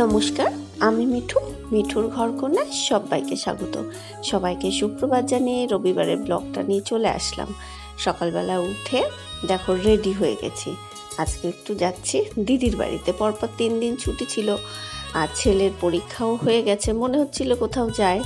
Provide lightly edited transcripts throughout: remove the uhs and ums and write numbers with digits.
নমস্কার, আমি মিঠুর ঘরকন্যায় সবাইকে স্বাগত। সবাইকে সুপ্রভাত জানিয়ে রবিবারের ব্লগটা নিয়ে চলে আসলাম। সকালবেলা উঠে দেখো রেডি হয়ে গেছি। আজকে একটু যাচ্ছি দিদির বাড়িতে। পরপর 3 দিন ছুটি ছিল, আর ছেলের পরীক্ষাও হয়ে গেছে, মনে হচ্ছিল কোথাও যায়।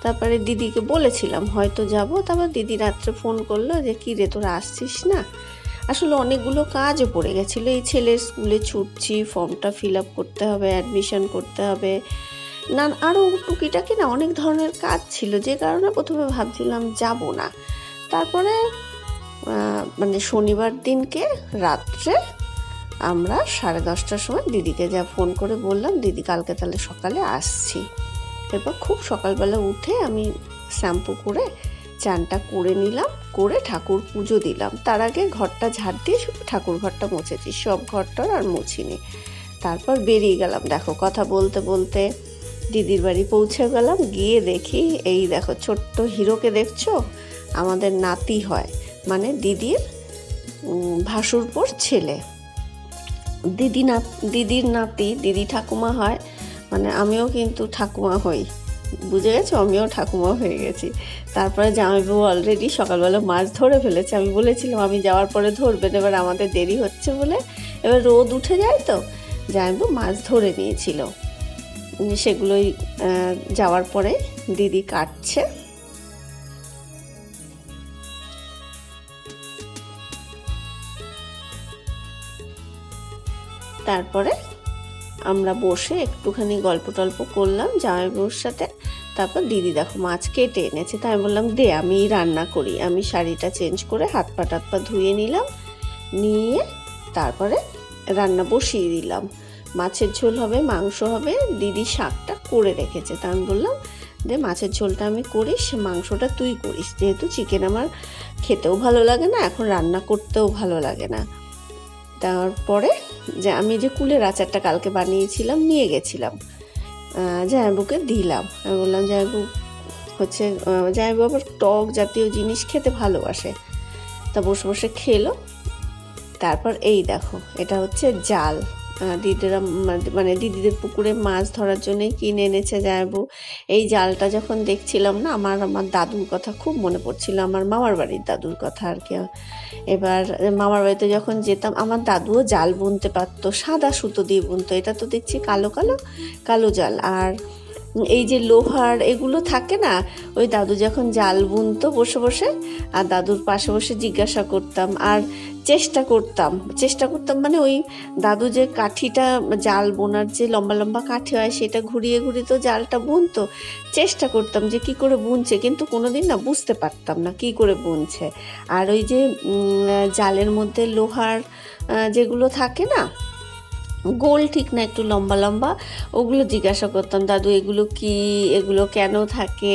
তারপরে দিদিকে বলেছিলাম হয়তো যাব। তারপর দিদি রাত্রে ফোন করলো যে কী রে, তোরা আসছিস না? আসলে অনেকগুলো কাজও পড়ে গেছিলো। এই ছেলের স্কুলে ছুটছি, ফর্মটা ফিল আপ করতে হবে, অ্যাডমিশন করতে হবে, না আরও টুকিটাকি না অনেক ধরনের কাজ ছিল, যে কারণে প্রথমে ভাবছিলাম যাব না। তারপরে মানে শনিবার দিনকে রাত্রে আমরা 10:30টার সময় দিদিকে যা ফোন করে বললাম, দিদি কালকে তাহলে সকালে আসছি। এরপর খুব সকালবেলা উঠে আমি শ্যাম্পু করে চানটা করে নিলাম, করে ঠাকুর পুজো দিলাম। তার আগে ঘরটা ঝাড় দিয়ে শুধু ঠাকুর ঘরটা মুছেছি, সব ঘরটার আর মুছিনি। তারপর বেরিয়ে গেলাম। দেখো কথা বলতে বলতে দিদির বাড়ি পৌঁছে গেলাম। গিয়ে দেখি এই দেখো ছোট্ট হিরোকে দেখছো, আমাদের নাতি হয়, মানে দিদির ভাসুরপোর ছেলে। দিদির নাতি, দিদি ঠাকুমা হয়, মানে আমিও কিন্তু ঠাকুমা হই, বুঝে গেছো, আমিও ঠাকুমা হয়ে গেছি। তারপরে জামাইবাবু অলরেডি সকালবেলা মাছ ধরে ফেলেছে। আমি বলেছিলাম আমি যাওয়ার পরে ধরবেন, এবার আমাদের দেরি হচ্ছে বলে এবার রোদ উঠে যায় তো জামাইবাবু মাছ ধরে নিয়েছিল, সেগুলোই যাওয়ার পরে দিদি কাটছে। তারপরে আমরা বসে একটুখানি গল্প টল্প করলাম জামাইবাবুর সাথে। তারপর দিদি দেখো মাছ কেটে এনেছে, তাই আমি বললাম দে আমি রান্না করি। আমি শাড়িটা চেঞ্জ করে হাত পা ধুয়ে নিলাম, নিয়ে তারপরে রান্না বসিয়ে দিলাম। মাছের ঝোল হবে, মাংস হবে, দিদি শাকটা করে রেখেছে। তা আমি বললাম দে মাছের ঝোলটা আমি করিস, মাংসটা তুই করিস, যেহেতু চিকেন আমার খেতেও ভালো লাগে না, এখন রান্না করতেও ভালো লাগে না। তারপরে যে আমি যে কুলের আচারটা কালকে বানিয়েছিলাম নিয়ে গেছিলাম, জামাইবাবুকে দিলাম। আমি বললাম জামাইবাবু হচ্ছে, জামাইবাবু আবার টক জাতীয় জিনিস খেতে ভালোবাসে, তা বসে বসে খেলো। তারপর এই দেখো এটা হচ্ছে জাল, দিদিরা মানে দিদিদের পুকুরে মাছ ধরার জন্যই কিনে এনেছে জামাইবাবু। এই জালটা যখন দেখছিলাম না, আমার দাদুর কথা খুব মনে পড়ছিল, আমার মামার বাড়ির দাদুর কথা আর কি। এবার মামার বাড়িতে যখন যেতাম আমার দাদুও জাল বুনতে পারতো, সাদা সুতো দিয়ে বুনতো। এটা তো দেখছি কালো কালো কালো জাল। আর এই যে লোহার এগুলো থাকে না, ওই দাদু যখন জাল বুনতো বসে বসে, আর দাদুর পাশে বসে জিজ্ঞাসা করতাম, আর চেষ্টা করতাম মানে ওই দাদু যে কাঠিটা জাল বোনার যে লম্বা লম্বা কাঠি হয় সেটা ঘুরিয়ে ঘুরিয়ে তো জালটা বুনতো। চেষ্টা করতাম যে কি করে বুনছে, কিন্তু কোনোদিন না বুঝতে পারতাম না কি করে বুনছে। আর ওই যে জালের মধ্যে লোহার যেগুলো থাকে না, গোল ঠিক না একটু লম্বা লম্বা, ওগুলো জিজ্ঞাসা করতাম দাদু এগুলো কি, এগুলো কেন থাকে।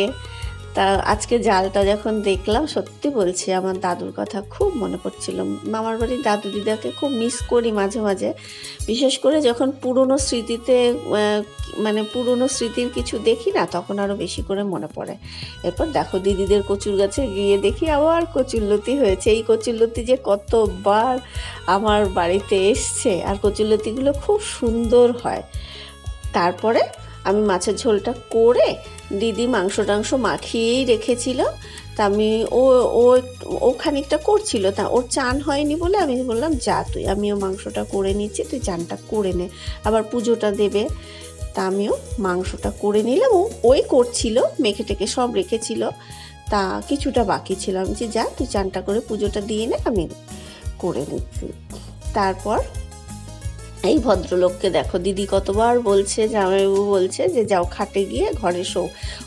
তা আজকে জালটা যখন দেখলাম সত্যি বলছি আমার দাদুর কথা খুব মনে পড়ছিল। মামার বাড়ির দাদু দিদাকে খুব মিস করি মাঝে মাঝে, বিশেষ করে যখন পুরনো স্মৃতিতে মানে পুরনো স্মৃতির কিছু দেখি না, তখন আরও বেশি করে মনে পড়ে। এরপর দেখো দিদিদের কচুর গাছে গিয়ে দেখি আবার কচুরলতি হয়েছে। এই কচুরলতি যে কতবার আমার বাড়িতে এসছে, আর কচুরলতিগুলো খুব সুন্দর হয়। তারপরে আমি মাছের ঝোলটা করে, দিদি মাংস টাংস মাখিয়েই রেখেছিল, তা আমি ও খানিকটা করছিল, তা ওর চান হয়নি বলে আমি বললাম যা তুই, আমিও মাংসটা করে নিচ্ছি, তুই চানটা করে নে, আবার পুজোটা দেবে। তা আমিও মাংসটা করে নিলাম, ওই করছিল, মেখে টেকে সব রেখেছিল, তা কিছুটা বাকি ছিল। আমি যে যা তুই চানটা করে পুজোটা দিয়ে নে, আমি করে নিচ্ছি। তারপর এই ভদ্রলোককে দেখো দিদি কতবার বলছে, জামাইবাবু বলছে যে যাও খাটে গিয়ে ঘরে শো।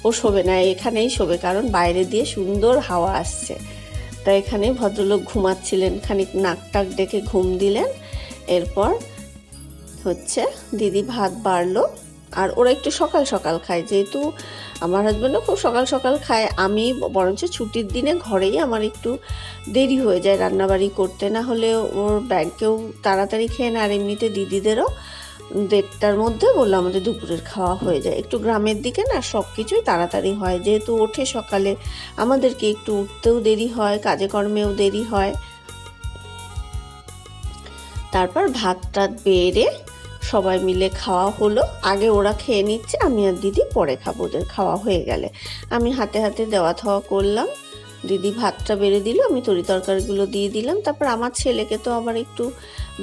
ও শোবে না, এখানেই শোবে, কারণ বাইরে দিয়ে সুন্দর হাওয়া আসছে। তা এখানে ভদ্রলোক ঘুমাচ্ছিলেন, খানিক নাক টাক ডেকে ঘুম দিলেন। এরপর হচ্ছে দিদি ভাত বাড়লো, আর ওরা একটু সকাল সকাল খায়, যেহেতু আমার হাজব্যান্ডও খুব সকাল সকাল খায়। আমি বরঞ্চ ছুটির দিনে ঘরেই আমার একটু দেরি হয়ে যায় রান্নাবাড়ি করতে, না হলে ওর ব্যাংকেও তাড়াতাড়ি খেয়ে না, আর এমনিতে দিদিদেরও 1:30টার মধ্যে বললো আমাদের দুপুরের খাওয়া হয়ে যায়। একটু গ্রামের দিকে না সব কিছুই তাড়াতাড়ি হয়, যেহেতু ওঠে সকালে, আমাদেরকে একটু উঠতেও দেরি হয়, কাজে কর্মেও দেরি হয়। তারপর ভাত টাত বেড়ে সবাই মিলে খাওয়া হলো। আগে ওরা খেয়ে নিচ্ছে, আমি আর দিদি পরে খাবো, ওদের খাওয়া হয়ে গেলে। আমি হাতে হাতে দেওয়া থাওয়া করলাম, দিদি ভাতটা বেড়ে দিল, আমি তরি তরকারিগুলো দিয়ে দিলাম। তারপর আমার ছেলেকে তো আবার একটু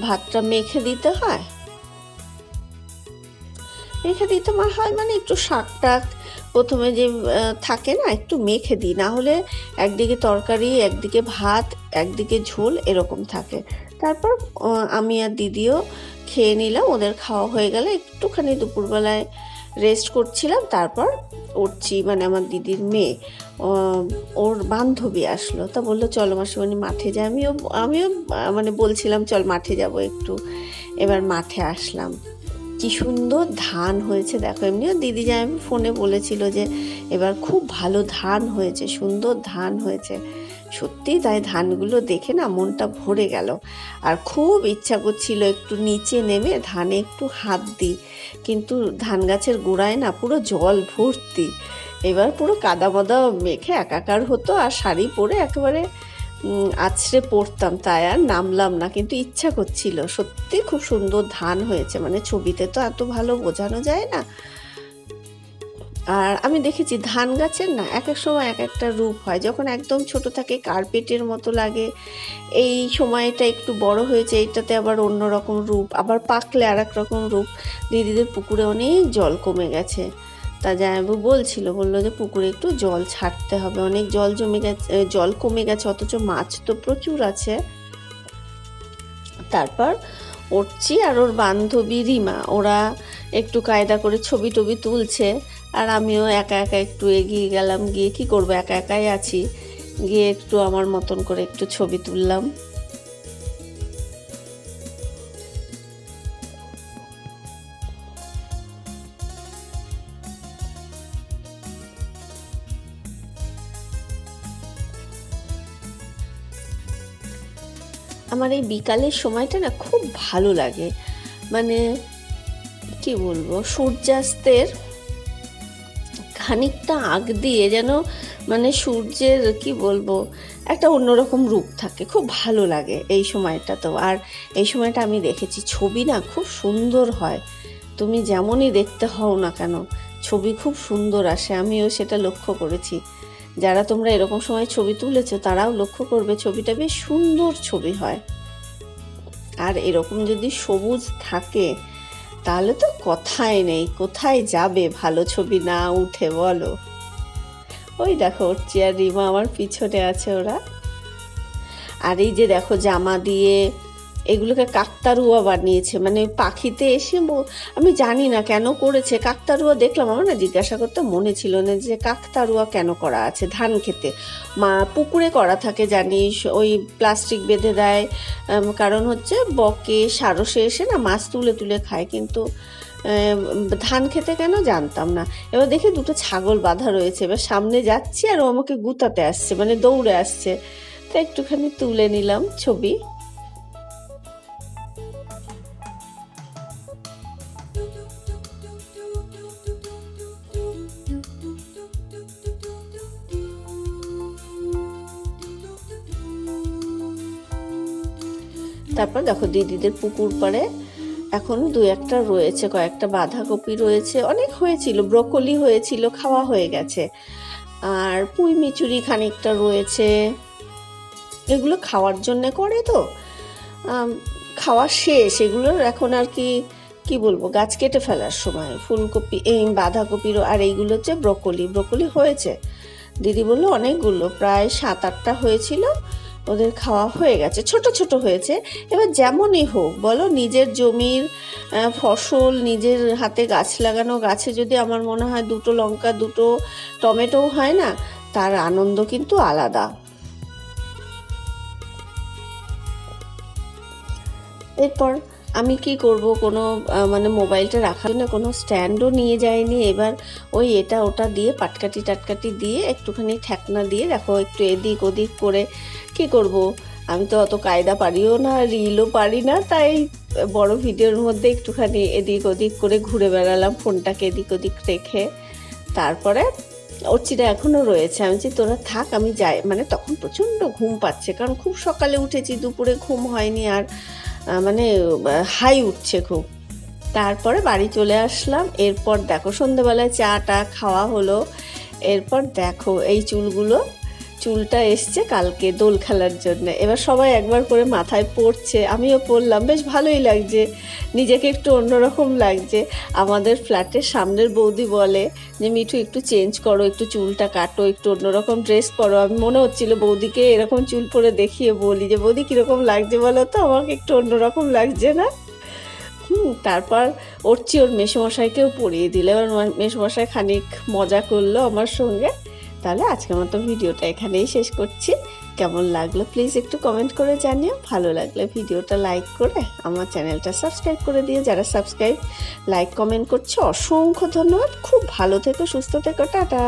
ভাতটা মেখে দিতে হয়, মানে একটু শাক টাক প্রথমে যে থাকে না, একটু মেখে দিই, না হলে একদিকে তরকারি, একদিকে ভাত, একদিকে ঝোল এরকম থাকে। তারপর আমি আর দিদিও খেয়ে নিলাম, ওদের খাওয়া হয়ে গেলে একটুখানি দুপুরবেলায় রেস্ট করছিলাম। তারপর উঠছি, মানে আমার দিদির মেয়ে, ওর বান্ধবী আসলো, তা বললো চলো মাসিমণি মাঠে যাই। আমিও মানে বলছিলাম চল মাঠে যাব একটু। এবার মাঠে আসলাম, কি সুন্দর ধান হয়েছে দেখো। এমনিও দিদি যা আমি ফোনে বলেছিল যে এবার খুব ভালো ধান হয়েছে, সুন্দর ধান হয়েছে। সত্যি তাই, ধানগুলো দেখে না মনটা ভরে গেল। আর খুব ইচ্ছা করছিল একটু নিচে নেমে ধানে একটু হাত দিই, কিন্তু ধান গাছের গোড়ায় না পুরো জল ভর্তি। এবার পুরো কাদা মাদা মেখে একাকার হতো, আর শাড়ি পরে একেবারে আছড়ে পড়তাম, তাই আর নামলাম না। কিন্তু ইচ্ছা করছিল, সত্যি খুব সুন্দর ধান হয়েছে, মানে ছবিতে তো এত ভালো বোঝানো যায় না। আর আমি দেখেছি ধান গাছের না এক এক সময় এক একটা রূপ হয়। যখন একদম ছোট থাকে কার্পেটের মতো লাগে, এই সময়টা একটু বড় হয়েছে, এইটাতে আবার অন্য রকম রূপ, আবার পাকলে আর এক রকম রূপ। দিদিদের পুকুরে অনেক জল কমে গেছে, তা জামাইবাবু বললো যে পুকুরে একটু জল ছাড়তে হবে, অনেক জল জমে গেছে, জল কমে গেছে, অথচ মাছ তো প্রচুর আছে। তারপর উঠছি, আর ওর বান্ধবী রিমা, ওরা একটু কায়দা করে ছবি টবি তুলছে, আর আমিও একা একা একটু এগিয়ে গেলাম, গিয়ে কি করবো, একা একাই আছি, গিয়ে একটু আমার মতন করে একটু ছবি তুললাম। আমার এই বিকালের সময়টা না খুব ভালো লাগে, মানে কি বলবো, সূর্যাস্তের খানিকটা আগ দিয়ে যেন মানে সূর্যের কি বলবো একটা অন্যরকম রূপ থাকে, খুব ভালো লাগে এই সময়টা। তো আর এই সময়টা আমি দেখেছি ছবি না খুব সুন্দর হয়, তুমি যেমনই দেখতে হও না কেন ছবি খুব সুন্দর আসে, আমিও সেটা লক্ষ্য করেছি। যারা তোমরা এরকম সময় ছবি তুলেছো তারাও লক্ষ্য করবে ছবিটা বেশ সুন্দর ছবি হয়। আর এরকম যদি সবুজ থাকে তাহলে তো কথাই নেই, কোথায় যাবে ভালো ছবি না উঠে বলো। ওই দেখো উঠছি, আর রিমা আমার পিছনে আছে ওরা। আর এই যে দেখো জামা দিয়ে এগুলোকে কাকতারুয়া বানিয়েছে, মানে পাখিতে এসে আমি জানি না কেন করেছে কাকতারুয়া, দেখলাম আমার না জিজ্ঞাসা করতে মনে ছিল না যে কাকতারুয়া কেন করা আছে। ধান খেতে মা পুকুরে করা থাকে জানিস, ওই প্লাস্টিক বেঁধে দেয়, কারণ হচ্ছে বকে সারসে এসে না মাছ তুলে তুলে খায়, কিন্তু ধান খেতে কেন জানতাম না। এবার দেখে দুটো ছাগল বাঁধা রয়েছে, এবার সামনে যাচ্ছি আর ও আমাকে গুতাতে আসছে, মানে দৌড়ে আসছে, তো একটুখানি তুলে নিলাম ছবি। তারপর দেখো দিদিদের পুকুর পাড়ে এখন দু একটা রয়েছে, কয়েকটা বাঁধাকপি রয়েছে, অনেক হয়েছিল, ব্রকলি হয়েছিল, খাওয়া হয়ে গেছে, আর পুঁই মিচুরি খানিকটা রয়েছে। এগুলো খাওয়ার জন্যে করে তো খাওয়া শেষ, এগুলোর এখন আর কি বলবো গাছ কেটে ফেলার সময়। ফুলকপি, এই বাঁধাকপিরও, আর এইগুলো হচ্ছে ব্রকলি হয়েছে। দিদি বললো অনেকগুলো, প্রায় 7-8টা হয়েছিল, ওদের খাওয়া হয়ে গেছে, ছোট ছোট হয়েছে। এবার যেমনই হোক বলো, নিজের জমির ফসল, নিজের হাতে গাছ লাগানো গাছে যদি আমার মনে হয় 2টো লঙ্কা 2টো টমেটো হয় না, তার আনন্দ কিন্তু আলাদা। এরপর আমি কি করব, কোনো মানে মোবাইলটা রাখার জন্য কোনো স্ট্যান্ডও নিয়ে যাইনি। এবার ওই এটা ওটা দিয়ে টাটকাটি দিয়ে একটুখানি ঠেকনা দিয়ে দেখো একটু এদিক ওদিক করে কি করব, আমি তো অত কায়দা পারিও না, রিলও পারি না, তাই বড় ভিডিওর মধ্যে একটুখানি এদিক ওদিক করে ঘুরে বেড়ালাম ফোনটাকে এদিক ওদিক রেখে। তারপরে অর্চিটা এখনও রয়েছে, আমি বলছি তোরা থাক আমি যাই, মানে তখন প্রচণ্ড ঘুম পাচ্ছে, কারণ খুব সকালে উঠেছি, দুপুরে ঘুম হয়নি, আর মানে হাই উঠছে খুব। তারপরে বাড়ি চলে আসলাম। এরপর দেখো সন্ধ্যেবেলায় চাটা খাওয়া হলো। এরপর দেখো এই চুলটা এসছে কালকে দোল খেলার জন্য। এবার সবাই একবার করে মাথায় পড়ছে, আমিও পরলাম, বেশ ভালোই লাগছে, নিজেকে একটু অন্যরকম লাগছে। আমাদের ফ্ল্যাটের সামনের বৌদি বলে যে মিঠু একটু চেঞ্জ করো, একটু চুলটা কাটো, একটু অন্যরকম ড্রেস পরো। আমি মনে হচ্ছিল বৌদিকে এরকম চুল পরে দেখিয়ে বলি যে বৌদি কীরকম লাগছে বলো তো, আমাকে একটু অন্যরকম লাগছে না? তারপর ওর মেসোমশাইকেও পরিয়ে দিল। এবার মেসোমশাই খানিক মজা করলো আমার সঙ্গে। তাহলে আজকের মতো ভিডিওটা এখানেই শেষ করছি। কেমন লাগলো প্লিজ একটু কমেন্ট করে জানিও। ভালো লাগলে ভিডিওটা লাইক করে আমার চ্যানেলটা সাবস্ক্রাইব করে দিও। যারা সাবস্ক্রাইব লাইক কমেন্ট করছো অসংখ্য ধন্যবাদ। খুব ভালো থেকো, সুস্থ থেকো, টাটা।